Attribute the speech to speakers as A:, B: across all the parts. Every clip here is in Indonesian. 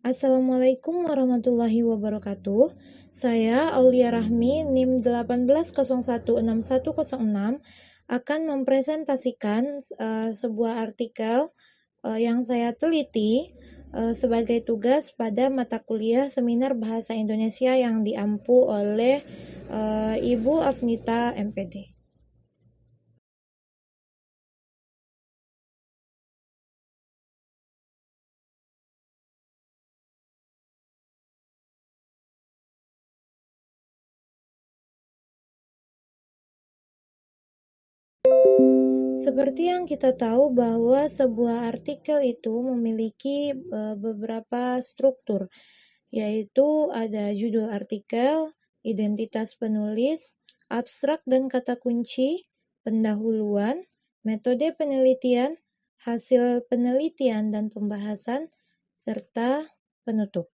A: Assalamualaikum warahmatullahi wabarakatuh. Saya Aulia Rahmi, NIM 18016106 akan mempresentasikan sebuah artikel yang saya teliti sebagai tugas pada mata kuliah Seminar Bahasa Indonesia yang diampu oleh Ibu Afnita MPD. Seperti yang kita tahu bahwa sebuah artikel itu memiliki beberapa struktur, yaitu ada judul artikel, identitas penulis, abstrak dan kata kunci, pendahuluan, metode penelitian, hasil penelitian dan pembahasan, serta penutup.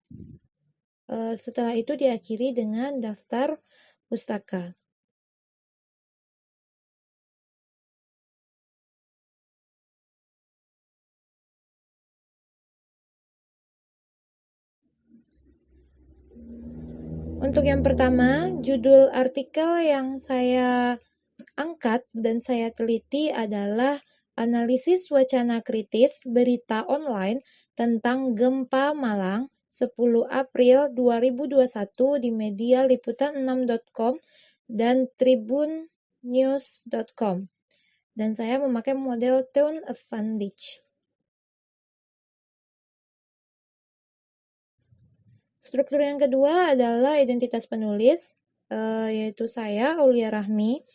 A: Setelah itu diakhiri dengan daftar pustaka. Untuk yang pertama, judul artikel yang saya angkat dan saya teliti adalah analisis wacana kritis berita online tentang gempa Malang 10 April 2021 di media liputan6.com dan tribunnews.com. Dan saya memakai model tone advantage. Struktur yang kedua adalah identitas penulis, yaitu saya, Aulia Rahmi,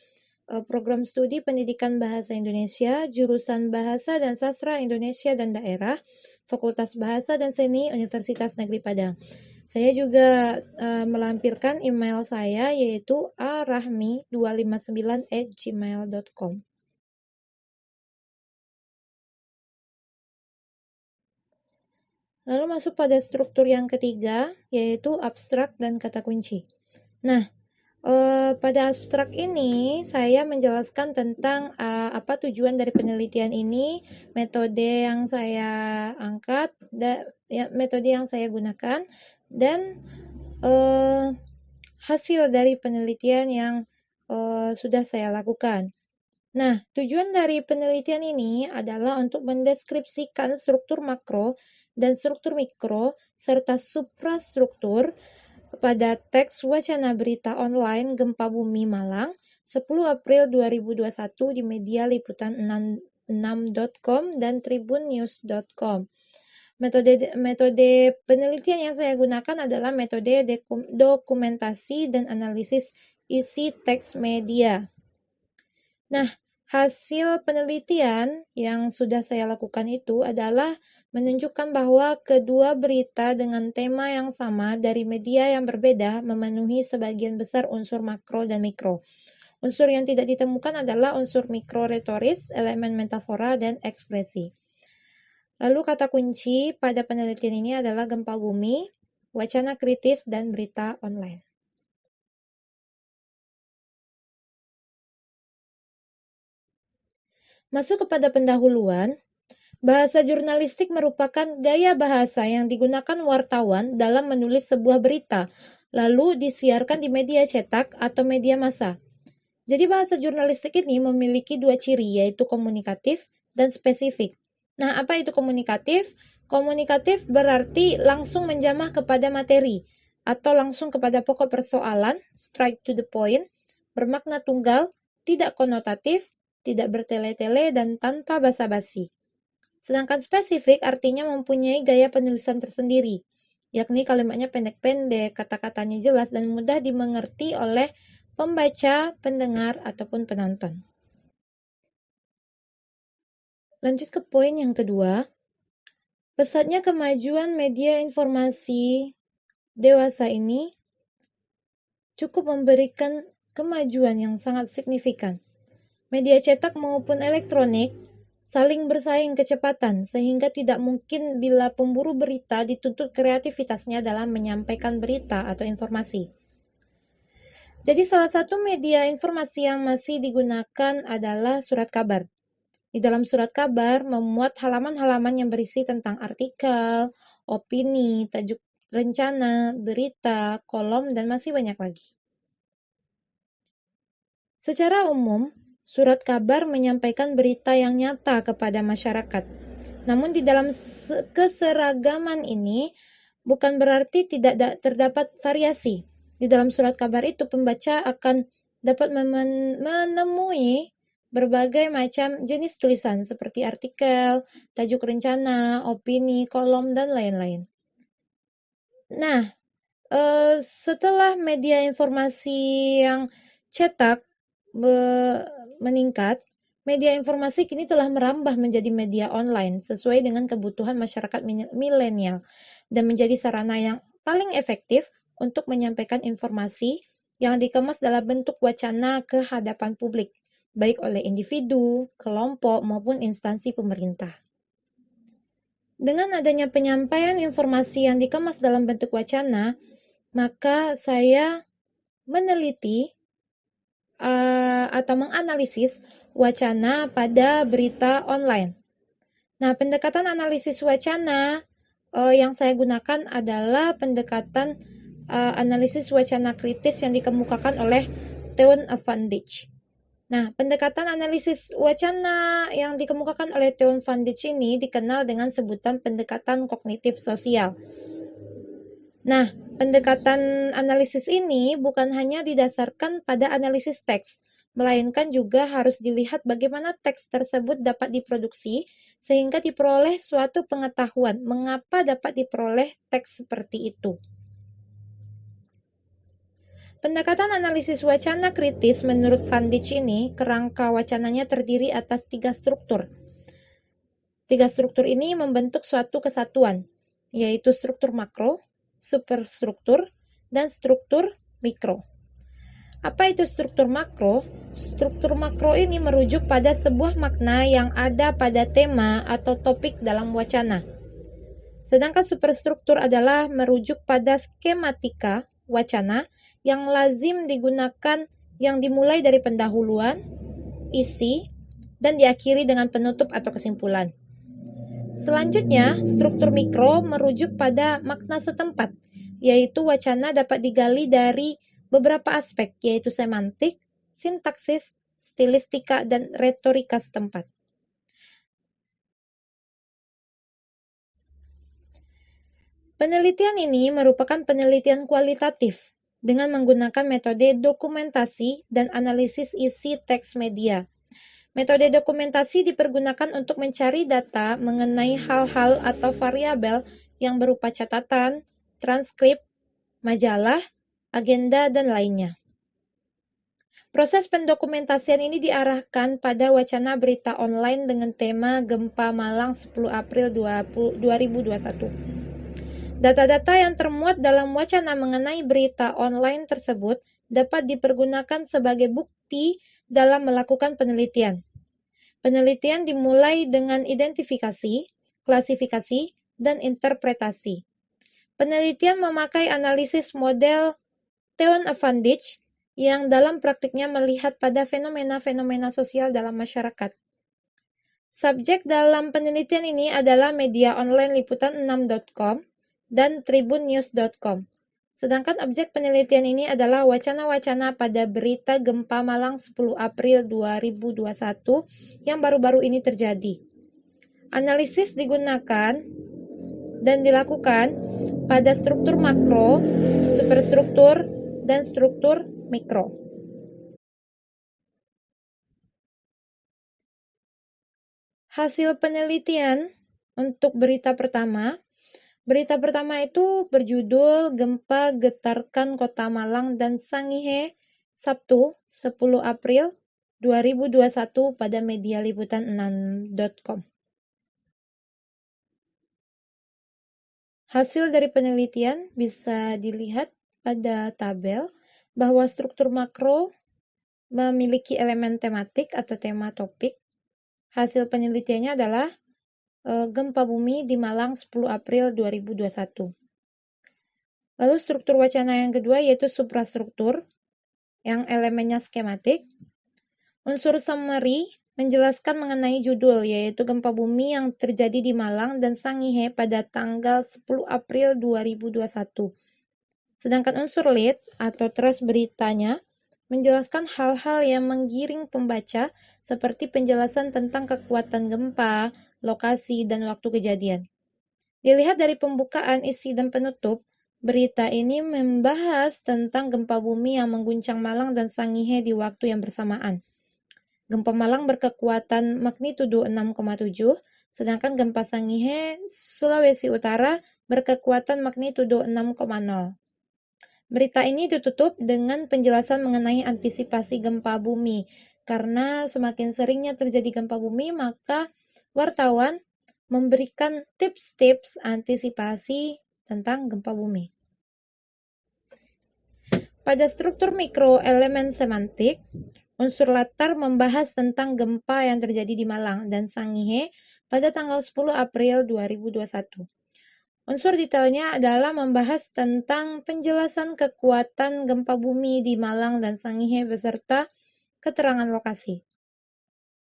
A: program studi pendidikan bahasa Indonesia, jurusan Bahasa dan Sastra Indonesia dan Daerah, Fakultas Bahasa dan Seni Universitas Negeri Padang. Saya juga melampirkan email saya, yaitu arahmi259@gmail.com. Lalu masuk pada struktur yang ketiga, yaitu abstrak dan kata kunci. Nah, pada abstrak ini saya menjelaskan tentang apa tujuan dari penelitian ini, metode yang saya angkat, metode yang saya gunakan, dan hasil dari penelitian yang sudah saya lakukan. Nah, tujuan dari penelitian ini adalah untuk mendeskripsikan struktur makro dan struktur mikro serta suprastruktur pada teks wacana berita online gempa bumi Malang 10 April 2021 di media liputan6.com dan tribunnews.com. Metode penelitian yang saya gunakan adalah metode dokumentasi dan analisis isi teks media. Nah, hasil penelitian yang sudah saya lakukan itu adalah menunjukkan bahwa kedua berita dengan tema yang sama dari media yang berbeda memenuhi sebagian besar unsur makro dan mikro. Unsur yang tidak ditemukan adalah unsur mikro retoris, elemen metafora, dan ekspresi. Lalu kata kunci pada penelitian ini adalah gempa bumi, wacana kritis, dan berita online. Masuk kepada pendahuluan. Bahasa jurnalistik merupakan gaya bahasa yang digunakan wartawan dalam menulis sebuah berita, lalu disiarkan di media cetak atau media massa. Jadi bahasa jurnalistik ini memiliki dua ciri, yaitu komunikatif dan spesifik. Nah, apa itu komunikatif? Komunikatif berarti langsung menjamah kepada materi, atau langsung kepada pokok persoalan, straight to the point, bermakna tunggal, tidak konotatif, tidak bertele-tele, dan tanpa basa-basi. Sedangkan spesifik artinya mempunyai gaya penulisan tersendiri, yakni kalimatnya pendek-pendek, kata-katanya jelas, dan mudah dimengerti oleh pembaca, pendengar, ataupun penonton. Lanjut ke poin yang kedua. Pesatnya kemajuan media informasi dewasa ini cukup memberikan kemajuan yang sangat signifikan. Media cetak maupun elektronik saling bersaing kecepatan, sehingga tidak mungkin bila pemburu berita dituntut kreativitasnya dalam menyampaikan berita atau informasi. Jadi salah satu media informasi yang masih digunakan adalah surat kabar. Di dalam surat kabar memuat halaman-halaman yang berisi tentang artikel, opini, tajuk rencana, berita, kolom, dan masih banyak lagi. Secara umum, surat kabar menyampaikan berita yang nyata kepada masyarakat. Namun di dalam keseragaman ini bukan berarti tidak terdapat variasi. Di dalam surat kabar itu pembaca akan dapat menemui berbagai macam jenis tulisan seperti artikel, tajuk rencana, opini, kolom, dan lain-lain. Nah, setelah media informasi yang cetak meningkat, media informasi kini telah merambah menjadi media online sesuai dengan kebutuhan masyarakat milenial dan menjadi sarana yang paling efektif untuk menyampaikan informasi yang dikemas dalam bentuk wacana ke hadapan publik, baik oleh individu, kelompok, maupun instansi pemerintah. Dengan adanya penyampaian informasi yang dikemas dalam bentuk wacana, maka saya meneliti atau menganalisis wacana pada berita online. Nah, pendekatan analisis wacana yang saya gunakan adalah pendekatan analisis wacana kritis yang dikemukakan oleh Theon Van Dijk. Nah, pendekatan analisis wacana yang dikemukakan oleh Theon Van Dijk ini dikenal dengan sebutan pendekatan kognitif sosial. Nah, pendekatan analisis ini bukan hanya didasarkan pada analisis teks, melainkan juga harus dilihat bagaimana teks tersebut dapat diproduksi sehingga diperoleh suatu pengetahuan mengapa dapat diperoleh teks seperti itu. Pendekatan analisis wacana kritis menurut Van Dijk ini, kerangka wacananya terdiri atas 3 struktur. 3 struktur ini membentuk suatu kesatuan, yaitu struktur makro, superstruktur, dan struktur mikro. Apa itu struktur makro? Struktur makro ini merujuk pada sebuah makna yang ada pada tema atau topik dalam wacana. Sedangkan superstruktur adalah merujuk pada skematika wacana yang lazim digunakan yang dimulai dari pendahuluan, isi, dan diakhiri dengan penutup atau kesimpulan. Selanjutnya, struktur mikro merujuk pada makna setempat, yaitu wacana dapat digali dari beberapa aspek, yaitu semantik, sintaksis, stilistika, dan retorika setempat. Penelitian ini merupakan penelitian kualitatif dengan menggunakan metode dokumentasi dan analisis isi teks media. Metode dokumentasi dipergunakan untuk mencari data mengenai hal-hal atau variabel yang berupa catatan, transkrip, majalah, agenda, dan lainnya. Proses pendokumentasian ini diarahkan pada wacana berita online dengan tema Gempa Malang 10 April 2021. Data-data yang termuat dalam wacana mengenai berita online tersebut dapat dipergunakan sebagai bukti dalam melakukan penelitian. Penelitian dimulai dengan identifikasi, klasifikasi, dan interpretasi. Penelitian memakai analisis model Theon Van Dijk yang dalam praktiknya melihat pada fenomena-fenomena sosial dalam masyarakat. Subjek dalam penelitian ini adalah media online liputan6.com dan tribunnews.com. Sedangkan objek penelitian ini adalah wacana-wacana pada berita gempa Malang 10 April 2021 yang baru-baru ini terjadi. Analisis digunakan dan dilakukan pada struktur makro, superstruktur, dan struktur mikro. Hasil penelitian untuk berita pertama itu berjudul Gempa Getarkan Kota Malang dan Sangihe, Sabtu 10 April 2021 pada media liputan6.com. Hasil dari penelitian bisa dilihat pada tabel bahwa struktur makro memiliki elemen tematik atau tema topik. Hasil penelitiannya adalah gempa bumi di Malang 10 April 2021. Lalu struktur wacana yang kedua yaitu suprastruktur yang elemennya skematik. Unsur summary menjelaskan mengenai judul, yaitu gempa bumi yang terjadi di Malang dan Sangihe pada tanggal 10 April 2021. Sedangkan unsur lead atau teras beritanya menjelaskan hal-hal yang menggiring pembaca seperti penjelasan tentang kekuatan gempa, lokasi, dan waktu kejadian. Dilihat dari pembukaan, isi, dan penutup, berita ini membahas tentang gempa bumi yang mengguncang Malang dan Sangihe di waktu yang bersamaan. Gempa Malang berkekuatan magnitudo 6,7, sedangkan gempa Sangihe, Sulawesi Utara, berkekuatan magnitudo 6,0. Berita ini ditutup dengan penjelasan mengenai antisipasi gempa bumi. Karena semakin seringnya terjadi gempa bumi, maka wartawan memberikan tips-tips antisipasi tentang gempa bumi. Pada struktur mikro elemen semantik, unsur latar membahas tentang gempa yang terjadi di Malang dan Sangihe pada tanggal 10 April 2021. Unsur detailnya adalah membahas tentang penjelasan kekuatan gempa bumi di Malang dan Sangihe beserta keterangan lokasi.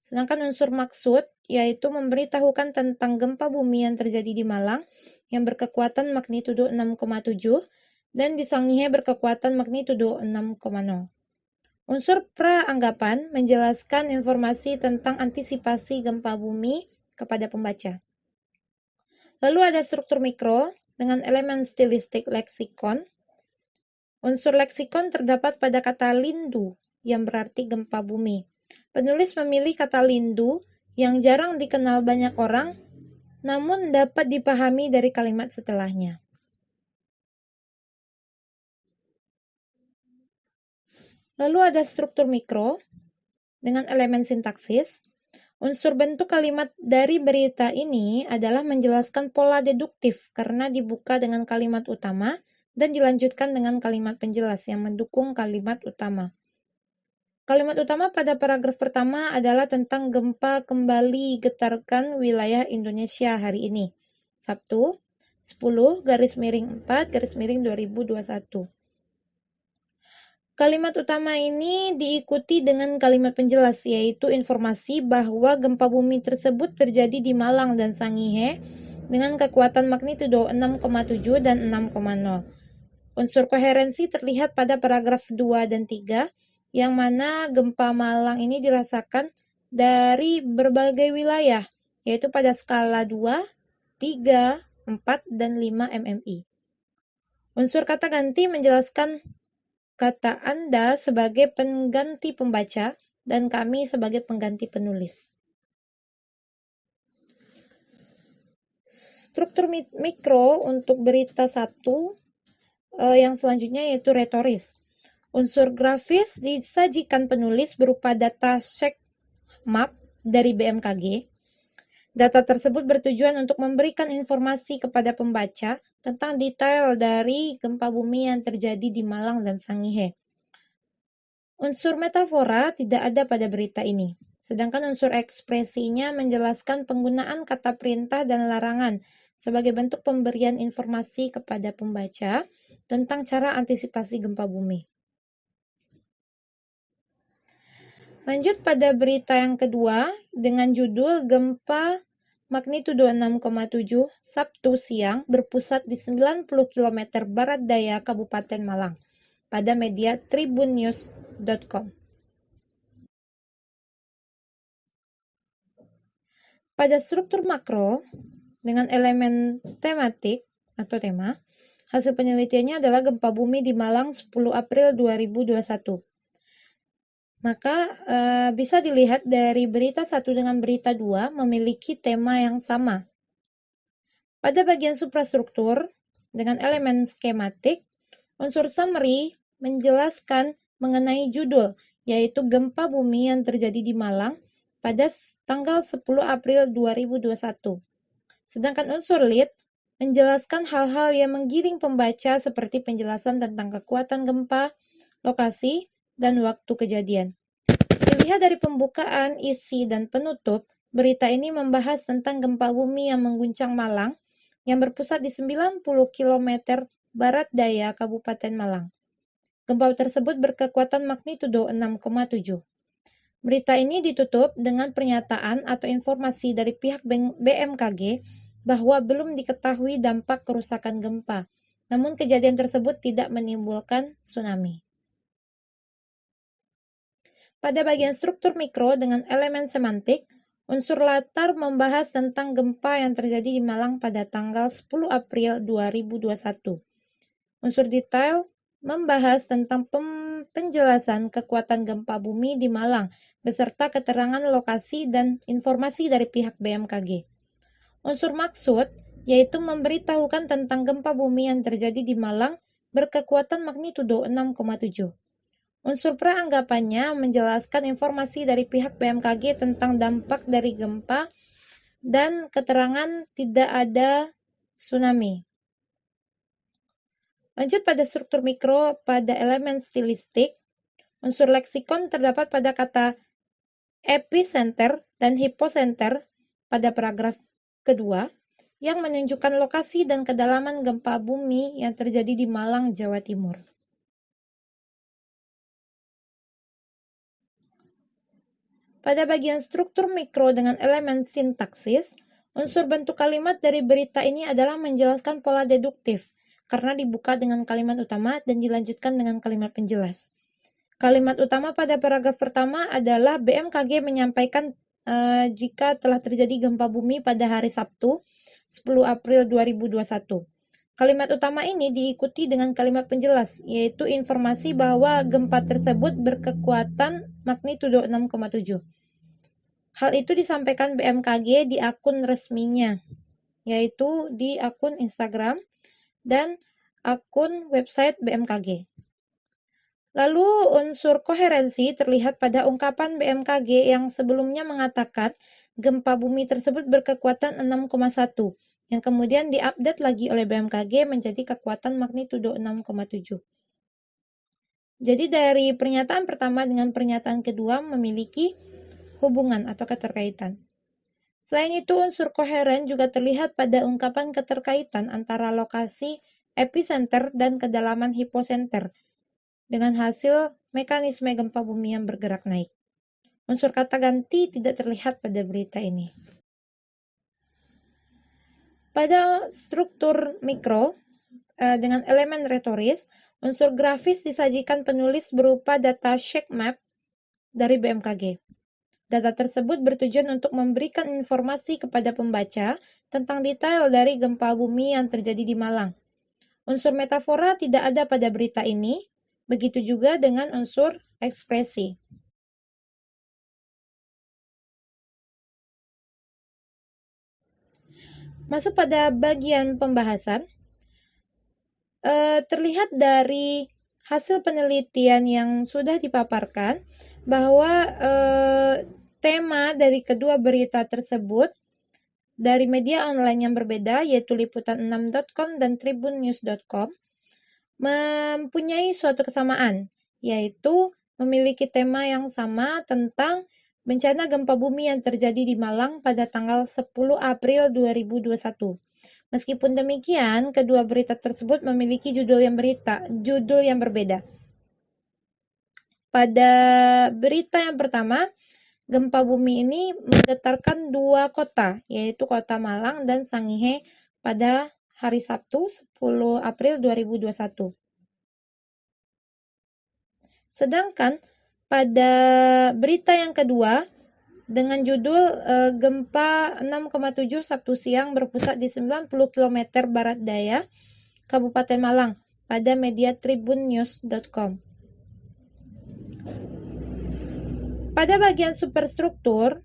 A: Sedangkan unsur maksud yaitu memberitahukan tentang gempa bumi yang terjadi di Malang yang berkekuatan magnitudo 6,7 dan di Sangihe berkekuatan magnitudo 6,0. Unsur praanggapan menjelaskan informasi tentang antisipasi gempa bumi kepada pembaca. Lalu ada struktur mikro dengan elemen stilistik leksikon. Unsur leksikon terdapat pada kata lindu yang berarti gempa bumi. Penulis memilih kata lindu yang jarang dikenal banyak orang, namun dapat dipahami dari kalimat setelahnya. Lalu ada struktur mikro dengan elemen sintaksis. Unsur bentuk kalimat dari berita ini adalah menjelaskan pola deduktif karena dibuka dengan kalimat utama dan dilanjutkan dengan kalimat penjelas yang mendukung kalimat utama. Kalimat utama pada paragraf pertama adalah tentang gempa kembali getarkan wilayah Indonesia hari ini, Sabtu 10/4/2021. Kalimat utama ini diikuti dengan kalimat penjelas, yaitu informasi bahwa gempa bumi tersebut terjadi di Malang dan Sangihe dengan kekuatan magnitudo 6,7 dan 6,0. Unsur koherensi terlihat pada paragraf 2 dan 3, yang mana gempa Malang ini dirasakan dari berbagai wilayah, yaitu pada skala 2, 3, 4, dan 5 mmi. Unsur kata ganti menjelaskan kata Anda sebagai pengganti pembaca dan kami sebagai pengganti penulis. Struktur mikro untuk berita 1 yang selanjutnya yaitu retoris. Unsur grafis disajikan penulis berupa data shake map dari BMKG. Data tersebut bertujuan untuk memberikan informasi kepada pembaca tentang detail dari gempa bumi yang terjadi di Malang dan Sangihe. Unsur metafora tidak ada pada berita ini, sedangkan unsur ekspresinya menjelaskan penggunaan kata perintah dan larangan sebagai bentuk pemberian informasi kepada pembaca tentang cara antisipasi gempa bumi. Lanjut pada berita yang kedua dengan judul Gempa magnitudo 6,7 Sabtu siang berpusat di 90 km barat daya Kabupaten Malang pada media tribunnews.com. Pada struktur makro dengan elemen tematik atau tema, hasil penelitiannya adalah gempa bumi di Malang 10 April 2021. Maka bisa dilihat dari berita 1 dengan berita 2 memiliki tema yang sama. Pada bagian suprastruktur dengan elemen skematik, unsur summary menjelaskan mengenai judul, yaitu gempa bumi yang terjadi di Malang pada tanggal 10 April 2021. Sedangkan unsur lead menjelaskan hal-hal yang menggiring pembaca seperti penjelasan tentang kekuatan gempa, lokasi, dan waktu kejadian. Dilihat dari pembukaan, isi, dan penutup, berita ini membahas tentang gempa bumi yang mengguncang Malang yang berpusat di 90 km barat daya Kabupaten Malang. Gempa tersebut berkekuatan magnitudo 6,7. Berita ini ditutup dengan pernyataan atau informasi dari pihak BMKG bahwa belum diketahui dampak kerusakan gempa, namun kejadian tersebut tidak menimbulkan tsunami. Pada bagian struktur mikro dengan elemen semantik, unsur latar membahas tentang gempa yang terjadi di Malang pada tanggal 10 April 2021. Unsur detail membahas tentang penjelasan kekuatan gempa bumi di Malang beserta keterangan lokasi dan informasi dari pihak BMKG. Unsur maksud yaitu memberitahukan tentang gempa bumi yang terjadi di Malang berkekuatan magnitudo 6,7. Unsur peranggapannya menjelaskan informasi dari pihak BMKG tentang dampak dari gempa dan keterangan tidak ada tsunami. Lanjut pada struktur mikro pada elemen stilistik, unsur leksikon terdapat pada kata epicenter dan hypocenter pada paragraf kedua yang menunjukkan lokasi dan kedalaman gempa bumi yang terjadi di Malang, Jawa Timur. Pada bagian struktur mikro dengan elemen sintaksis, unsur bentuk kalimat dari berita ini adalah menjelaskan pola deduktif, karena dibuka dengan kalimat utama dan dilanjutkan dengan kalimat penjelas. Kalimat utama pada paragraf pertama adalah BMKG menyampaikan jika telah terjadi gempa bumi pada hari Sabtu, 10 April 2021. Kalimat utama ini diikuti dengan kalimat penjelas, yaitu informasi bahwa gempa tersebut berkekuatan magnitudo 6,7. Hal itu disampaikan BMKG di akun resminya, yaitu di akun Instagram dan akun website BMKG. Lalu unsur koherensi terlihat pada ungkapan BMKG yang sebelumnya mengatakan gempa bumi tersebut berkekuatan 6,1, yang kemudian diupdate lagi oleh BMKG menjadi kekuatan magnitudo 6,7. Jadi dari pernyataan pertama dengan pernyataan kedua memiliki hubungan atau keterkaitan. Selain itu, unsur koheren juga terlihat pada ungkapan keterkaitan antara lokasi epicenter dan kedalaman hypocenter dengan hasil mekanisme gempa bumi yang bergerak naik. Unsur kata ganti tidak terlihat pada berita ini. Pada struktur mikro dengan elemen retoris, unsur grafis disajikan penulis berupa data shake map dari BMKG. Data tersebut bertujuan untuk memberikan informasi kepada pembaca tentang detail dari gempa bumi yang terjadi di Malang. Unsur metafora tidak ada pada berita ini, begitu juga dengan unsur ekspresi. Masuk pada bagian pembahasan, terlihat dari hasil penelitian yang sudah dipaparkan bahwa tema dari kedua berita tersebut dari media online yang berbeda, yaitu liputan6.com dan tribunnews.com, mempunyai suatu kesamaan, yaitu memiliki tema yang sama tentang bencana gempa bumi yang terjadi di Malang pada tanggal 10 April 2021. Meskipun demikian, kedua berita tersebut memiliki judul yang berbeda. Pada berita yang pertama, gempa bumi ini menggetarkan dua kota, yaitu kota Malang dan Sangihe pada hari Sabtu 10 April 2021. Sedangkan pada berita yang kedua dengan judul gempa 6,7 Sabtu siang berpusat di 90 km barat daya Kabupaten Malang pada media tribunnews.com. Pada bagian superstruktur,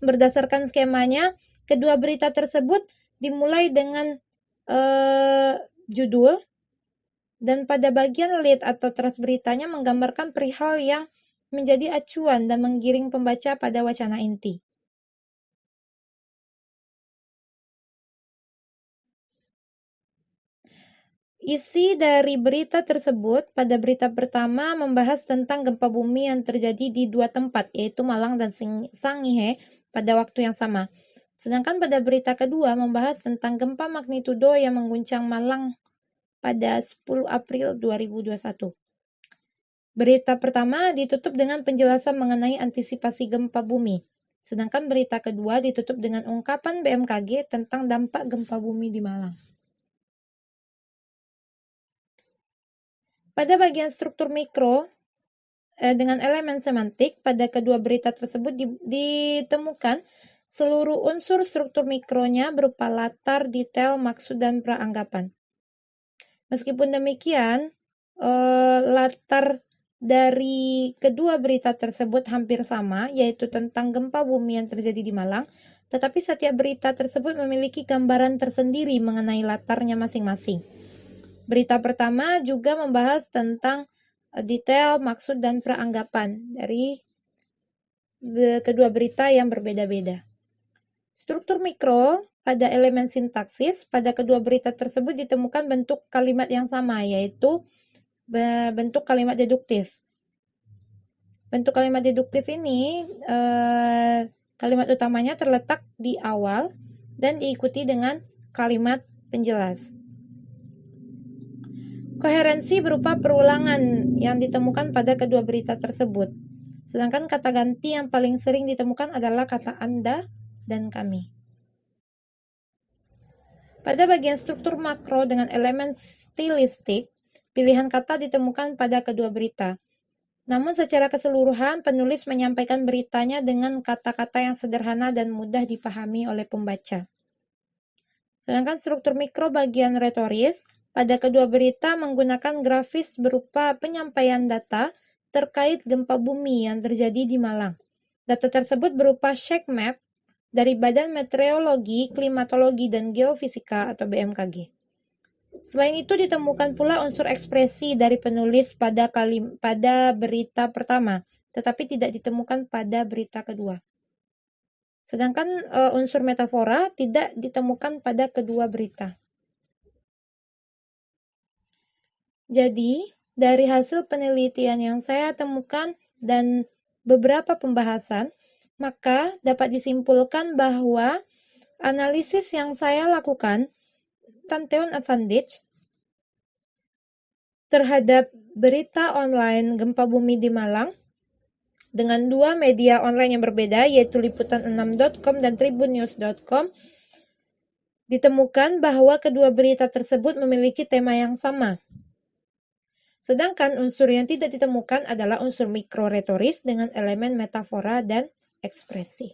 A: berdasarkan skemanya, kedua berita tersebut dimulai dengan judul, dan pada bagian lead atau teras beritanya menggambarkan perihal yang menjadi acuan dan menggiring pembaca pada wacana inti. Isi dari berita tersebut pada berita pertama membahas tentang gempa bumi yang terjadi di dua tempat, yaitu Malang dan Sangihe pada waktu yang sama. Sedangkan pada berita kedua membahas tentang gempa magnitudo yang mengguncang Malang pada 10 April 2021. Berita pertama ditutup dengan penjelasan mengenai antisipasi gempa bumi, sedangkan berita kedua ditutup dengan ungkapan BMKG tentang dampak gempa bumi di Malang. Pada bagian struktur mikro, dengan elemen semantik, pada kedua berita tersebut ditemukan seluruh unsur struktur mikronya berupa latar, detail, maksud, dan praanggapan. Meskipun demikian, latar dari kedua berita tersebut hampir sama, yaitu tentang gempa bumi yang terjadi di Malang, tetapi setiap berita tersebut memiliki gambaran tersendiri mengenai latarnya masing-masing. Berita pertama juga membahas tentang detail, maksud, dan praanggapan dari kedua berita yang berbeda-beda. Struktur mikro pada elemen sintaksis, pada kedua berita tersebut ditemukan bentuk kalimat yang sama, yaitu bentuk kalimat deduktif. Bentuk kalimat deduktif ini, kalimat utamanya terletak di awal dan diikuti dengan kalimat penjelas. Koherensi berupa perulangan yang ditemukan pada kedua berita tersebut. Sedangkan kata ganti yang paling sering ditemukan adalah kata Anda dan kami. Pada bagian struktur makro dengan elemen stilistik, pilihan kata ditemukan pada kedua berita. Namun secara keseluruhan, penulis menyampaikan beritanya dengan kata-kata yang sederhana dan mudah dipahami oleh pembaca. Sedangkan struktur mikro bagian retoris, pada kedua berita menggunakan grafis berupa penyampaian data terkait gempa bumi yang terjadi di Malang. Data tersebut berupa shake map dari Badan Meteorologi, Klimatologi, dan Geofisika atau BMKG. Selain itu ditemukan pula unsur ekspresi dari penulis pada berita pertama, tetapi tidak ditemukan pada berita kedua. Sedangkan unsur metafora tidak ditemukan pada kedua berita. Jadi, dari hasil penelitian yang saya temukan dan beberapa pembahasan, maka dapat disimpulkan bahwa analisis yang saya lakukan, Tanteon Advantage, terhadap berita online gempa bumi di Malang, dengan dua media online yang berbeda, yaitu liputan6.com dan tribunnews.com, ditemukan bahwa kedua berita tersebut memiliki tema yang sama. Sedangkan unsur yang tidak ditemukan adalah unsur mikro retoris dengan elemen metafora dan ekspresi.